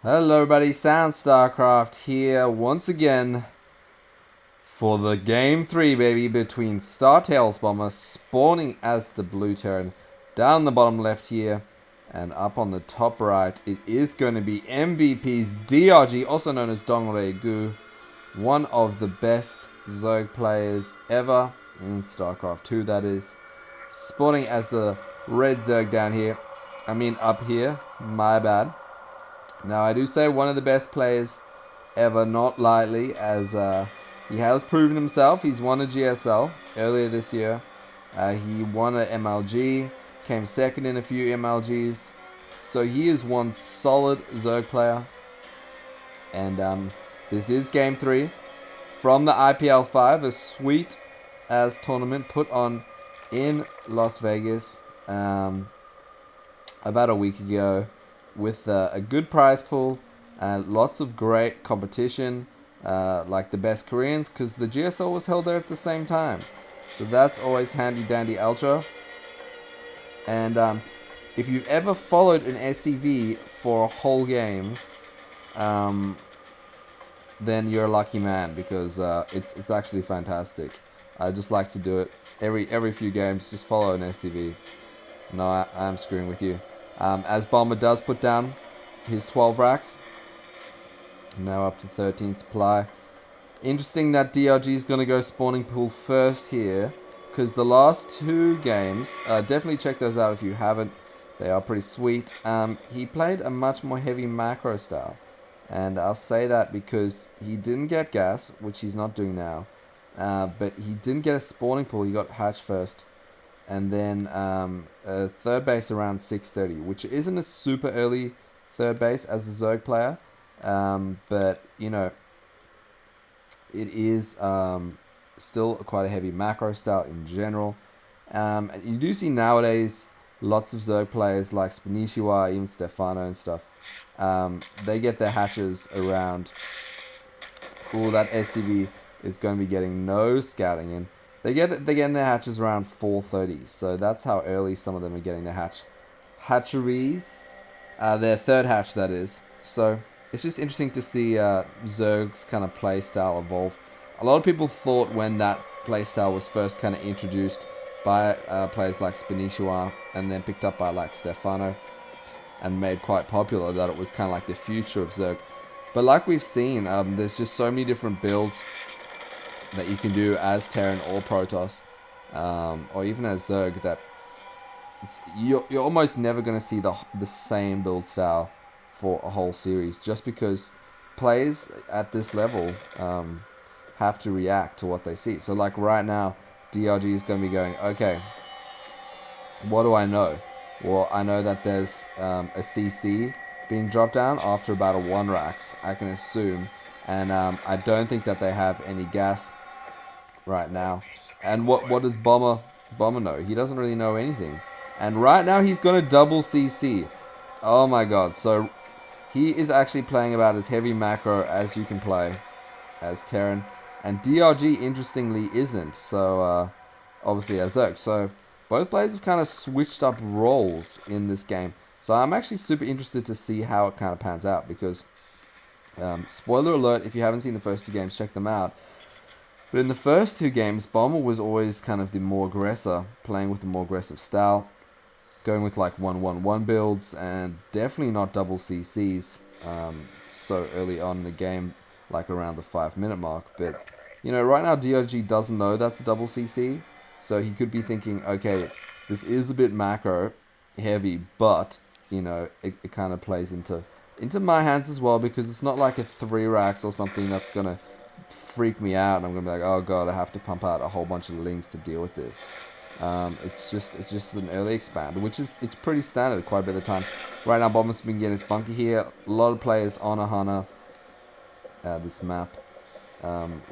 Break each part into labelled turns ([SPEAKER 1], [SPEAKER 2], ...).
[SPEAKER 1] Hello everybody, Sound StarCraft here once again for the Game 3, baby, between Star Tails Bomber spawning as the Blue Terran down the bottom left here, and up on the top right it is going to be MVP's DRG, also known as Dongre Gu, one of the best Zerg players ever in StarCraft 2, that is, spawning as the red Zerg down here, up here, my bad. Now, I do say one of the best players ever, not lightly, as he has proven himself. He's won a GSL earlier this year. He won a MLG, came second in a few MLGs. So he is one solid Zerg player. And this is Game 3 from the IPL 5, a sweet as tournament put on in Las Vegas about a week ago, with a good prize pool and lots of great competition, like the best Koreans, because the GSL was held there at the same time. So that's always handy dandy ultra. And if you've ever followed an SCV for a whole game, then you're a lucky man, because it's actually fantastic. I just like to do it every few games, just follow an SCV. No, I'm screwing with you. As Bomber does put down his 12 racks. Now up to 13 supply. Interesting that DRG is going to go spawning pool first here, because the last two games, definitely check those out if you haven't. They are pretty sweet. He played a much more heavy macro style. And I'll say that because he didn't get gas, which he's not doing now. But he didn't get a spawning pool. He got hatch first. And then third base around 6:30, which isn't a super early third base as a Zerg player, but you know, it is still quite a heavy macro style in general. And you do see nowadays lots of Zerg players like Spanishiwa, even Stefano and stuff. They get their hatches around. Oh, that SCV is going to be getting no scouting in. They're getting their hatches around 4:30, so that's how early some of them are getting their hatcheries. Their third hatch, that is. So it's just interesting to see Zerg's kind of play style evolve. A lot of people thought when that play style was first kind of introduced by players like Spanishiwa and then picked up by like Stefano and made quite popular, that it was kind of like the future of Zerg. But like we've seen, there's just so many different builds that you can do as Terran or Protoss, or even as Zerg, that you're almost never going to see the same build style for a whole series, just because players at this level have to react to what they see. So like right now, DRG is going to be going, okay, what do I know? Well, I know that there's a CC being dropped down after about a 1 racks, I can assume, and I don't think that they have any gas right now. And what does Bomber know? He doesn't really know anything. And right now he's gonna double CC. Oh my god. So he is actually playing about as heavy macro as you can play as Terran. And DRG interestingly isn't. So obviously as Zerg. So both players have kind of switched up roles in this game. So I'm actually super interested to see how it kind of pans out, because spoiler alert, if you haven't seen the first two games, check them out. But in the first two games, Bomber was always kind of the more aggressor, playing with the more aggressive style, going with like 1-1-1 builds, and definitely not double CCs so early on in the game, like around the 5-minute mark. But, you know, right now DRG doesn't know that's a double CC, so he could be thinking, okay, this is a bit macro heavy, but, you know, it kind of plays into my hands as well, because it's not like a 3 racks or something that's going to freak me out and I'm gonna be like, oh god, I have to pump out a whole bunch of links to deal with this. It's just an early expand, which is it's pretty standard quite a bit of the time. Right now Bomber's been getting his bunker here. A lot of players on Ahana this map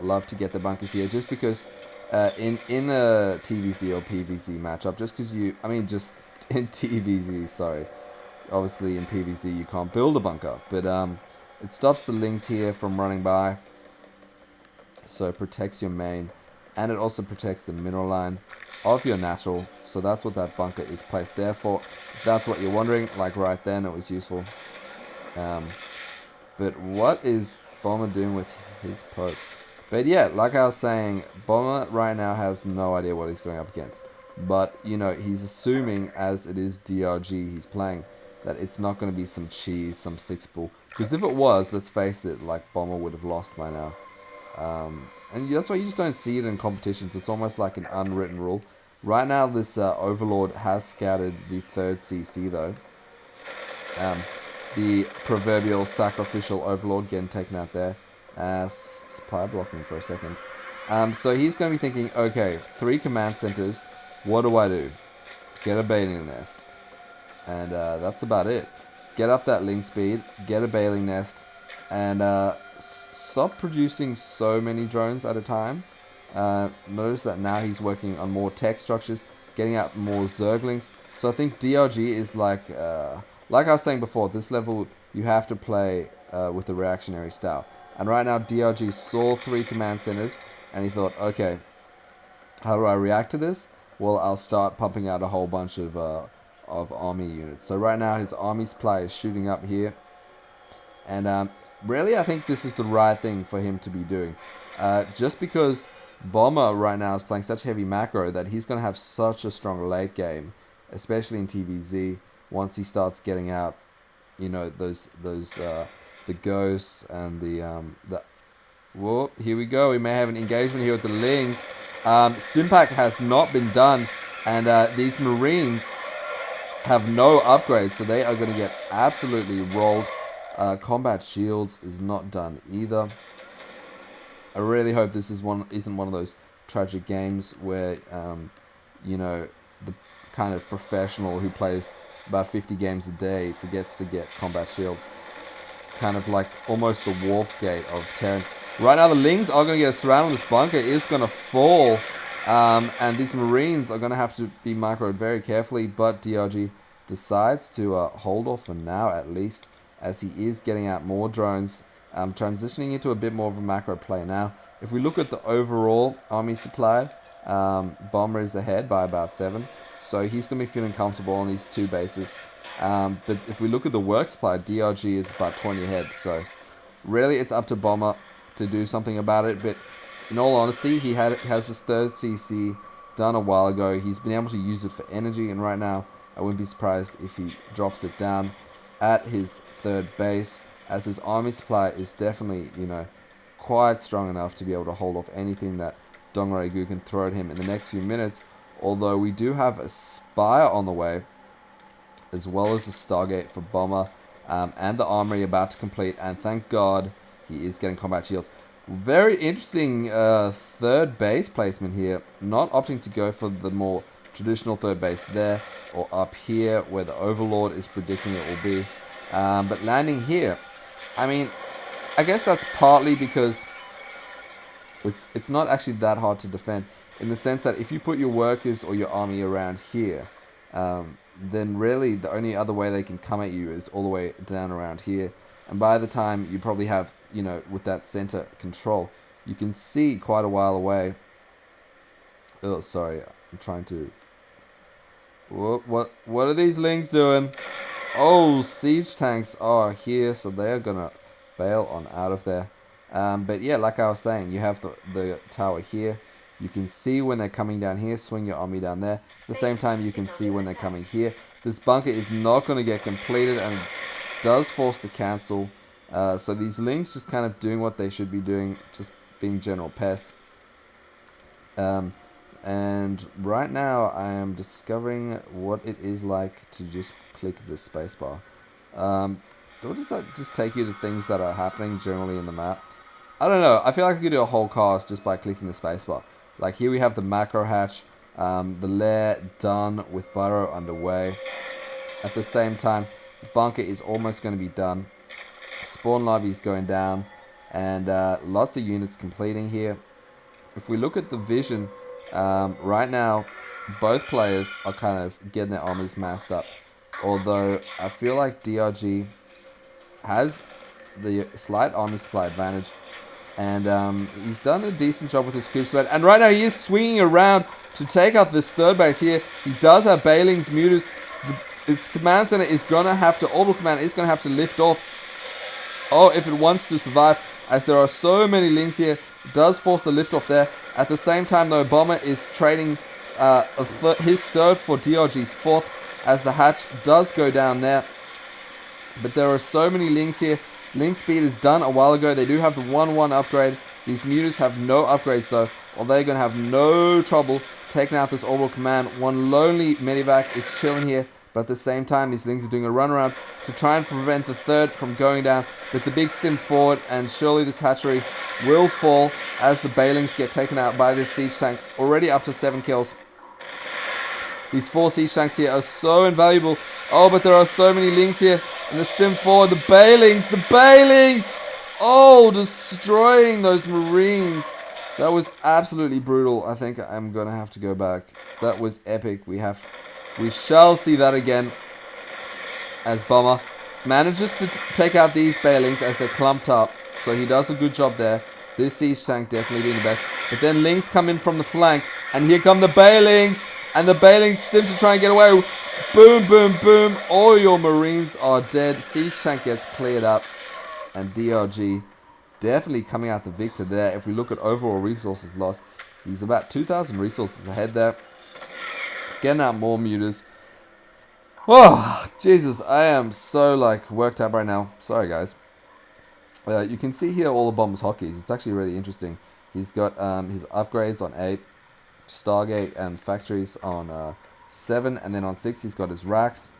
[SPEAKER 1] love to get their bunkers here, just because in a TvZ or PvZ matchup, just because just in TvZ, sorry, obviously in PvZ you can't build a bunker, but it stops the links here from running by. So it protects your main, and it also protects the mineral line of your natural. So that's what that bunker is placed there for. If that's what you're wondering, like right then, it was useful. But what is Bomber doing with his poke? But yeah, like I was saying, Bomber right now has no idea what he's going up against. But, you know, he's assuming, as it is DRG he's playing, that it's not going to be some cheese, some 6-ball. Because if it was, let's face it, like, Bomber would have lost by now. And that's why you just don't see it in competitions. It's almost like an unwritten rule. Right now, this Overlord has scouted the 3rd CC, though. The proverbial sacrificial Overlord getting taken out there. Supply blocking for a second. So he's going to be thinking, okay, 3 command centers. What do I do? Get a bailing nest. And that's about it. Get up that link speed. Get a bailing nest. And stop producing so many drones at a time. Notice that now he's working on more tech structures. Getting out more Zerglings. So I think DRG is like I was saying before, this level you have to play with the reactionary style. And right now DRG saw 3 command centers and he thought, okay, how do I react to this? Well, I'll start pumping out a whole bunch of army units. So right now his army supply is shooting up here. And really I think this is the right thing for him to be doing. Just because Bomber right now is playing such heavy macro that he's going to have such a strong late game, especially in TvZ, once he starts getting out, you know, the ghosts and the whoa, here we go. We may have an engagement here with the Lings. Stimpack has not been done, and these Marines have no upgrades, so they are going to get absolutely rolled. Combat Shields is not done either. I really hope this isn't one of those tragic games where, you know, the kind of professional who plays about 50 games a day forgets to get combat shields. Kind of like almost the warp gate of Terran. Right now the Lings are going to get surrounded. This bunker is going to fall. And these Marines are going to have to be microed very carefully. But DRG decides to hold off for now at least, as he is getting out more drones. Transitioning into a bit more of a macro play now. If we look at the overall army supply, Bomber is ahead by about 7. So he's going to be feeling comfortable on these 2 bases. But if we look at the work supply, DRG is about 20 ahead. So really it's up to Bomber to do something about it. But in all honesty, he has his 3rd CC done a while ago. He's been able to use it for energy. And right now, I wouldn't be surprised if he drops it down at his 3rd base, as his army supply is definitely, you know, quite strong enough to be able to hold off anything that Dongray-gu can throw at him in the next few minutes. Although we do have a Spire on the way, as well as a Stargate for Bomber, and the Armory about to complete, and thank God he is getting combat shields. Very interesting 3rd base placement here, not opting to go for the more traditional 3rd base there, or up here where the Overlord is predicting it will be. But landing here, I mean, I guess that's partly because it's not actually that hard to defend, in the sense that if you put your workers or your army around here, then really the only other way they can come at you is all the way down around here. And by the time you probably have, you know, with that center control, you can see quite a while away. Oh, sorry, I'm trying to... What are these Lings doing? Oh, siege tanks are here, so they're gonna bail on out of there. But yeah, like I was saying, you have the tower here. You can see when they're coming down here, swing your army down there. At the same time, you can see when they're coming here. This bunker is not going to get completed and does force to cancel. So these Lings just kind of doing what they should be doing, just being general pests. And right now, I am discovering what it is like to just click the spacebar. Does that just take you to things that are happening generally in the map? I don't know. I feel like I could do a whole cast just by clicking the spacebar. Like here we have the macro hatch, the lair done with burrow underway. At the same time, the bunker is almost going to be done. Spawn lobby is going down, and lots of units completing here. If we look at the vision, right now, both players are kind of getting their armies massed up. Although I feel like DRG has the slight army supply advantage. And he's done a decent job with his creep spread. And right now he is swinging around to take out this 3rd base here. He does have Bailings, Mutas. His command center is going to have to, orbital command is going to have to lift off. Oh, if it wants to survive, as there are so many Lings here, it does force the lift off there. At the same time, though, Bomber is trading his third for DRG's fourth, as the hatch does go down there. But there are so many Lings here. Ling speed is done a while ago. They do have the 1-1 upgrade. These mutas have no upgrades though, or they're going to have no trouble taking out this orbital command. One lonely medivac is chilling here, but at the same time, these Lings are doing a run around to try and prevent the third from going down. With the big stim forward, and surely this hatchery will fall as the Bailings get taken out by this siege tank. Already up to 7 kills. These 4 siege tanks here are so invaluable. Oh, but there are so many Lings here. And the stim forward, the Bailings, the Bailings! Oh, destroying those Marines. That was absolutely brutal. I think I'm going to have to go back. That was epic. We shall see that again. As Bomber manages to take out these Bailings as they're clumped up. So he does a good job there. This siege tank definitely being the best. But then Lings come in from the flank. And here come the Bailings. And the Bailings stim to try and get away. Boom, boom, boom. All your Marines are dead. Siege tank gets cleared up. And DRG definitely coming out the victor there. If we look at overall resources lost, he's about 2,000 resources ahead there. Getting out more mutas. Oh, Jesus. I am so, worked up right now. Sorry, guys. You can see here all the Bomber's hotkeys. It's actually really interesting. He's got his upgrades on 8. Stargate and factories on 7, and then on 6 he's got his racks.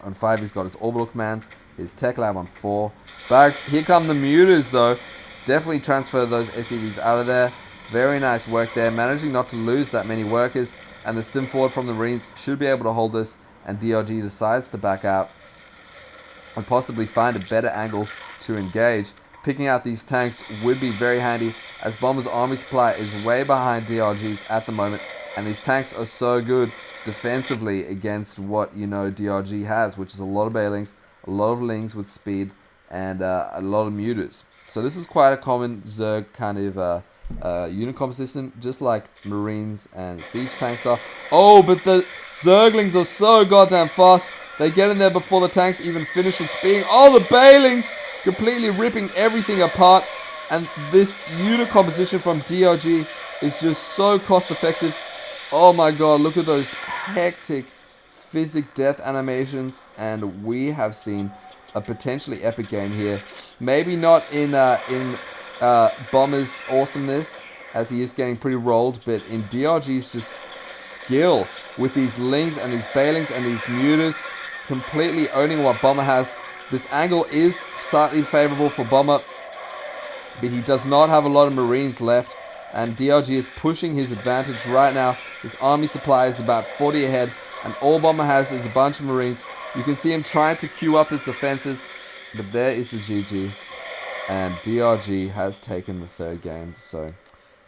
[SPEAKER 1] On 5 he's got his orbital commands, his tech lab on 4. Bags, here come the mutas though. Definitely transfer those SCVs out of there. Very nice work there, managing not to lose that many workers. And the stim forward from the Marines should be able to hold this, and DRG decides to back out and possibly find a better angle to engage. Picking out these tanks would be very handy, as Bomber's army supply is way behind DRG's at the moment, and these tanks are so good defensively against what DRG has, which is a lot of Bailings, a lot of Lings with speed, and a lot of mutas. So this is quite a common Zerg kind of unit composition, just like Marines and siege tanks are. Oh, but the Zerglings are so goddamn fast. They get in there before the tanks even finish with speeding. Oh, the Bailings completely ripping everything apart. And this unit composition from DRG is just so cost effective. Oh my god, look at those hectic physic death animations. And we have seen a potentially epic game here. Maybe not in Bomber's awesomeness, as he is getting pretty rolled, but in DRG's just skill with these Lings and these Bailings and these mutas, completely owning what Bomber has. This angle is slightly favorable for Bomber, but he does not have a lot of Marines left, and DRG is pushing his advantage right now. His army supply is about 40 ahead, and all Bomber has is a bunch of Marines. You can see him trying to queue up his defenses, but there is the GG, and DRG has taken the third game. So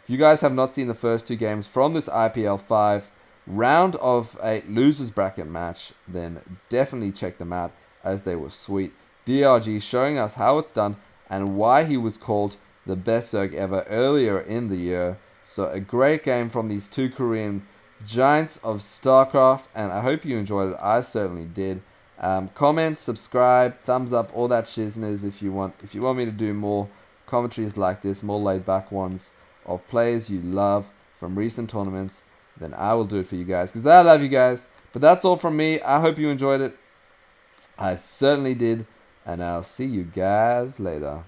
[SPEAKER 1] if you guys have not seen the first 2 games from this IPL 5 round of 8 losers bracket match, then definitely check them out, as they were sweet. DRG showing us how it's done and why he was called the best Zerg ever earlier in the year. So a great game from these 2 Korean giants of StarCraft, and I hope you enjoyed it. I certainly did. Comment, subscribe, thumbs up, all that shizness if you want. If you want me to do more commentaries like this, more laid back ones of players you love from recent tournaments, then I will do it for you guys, because I love you guys. But that's all from me. I hope you enjoyed it. I certainly did, and I'll see you guys later.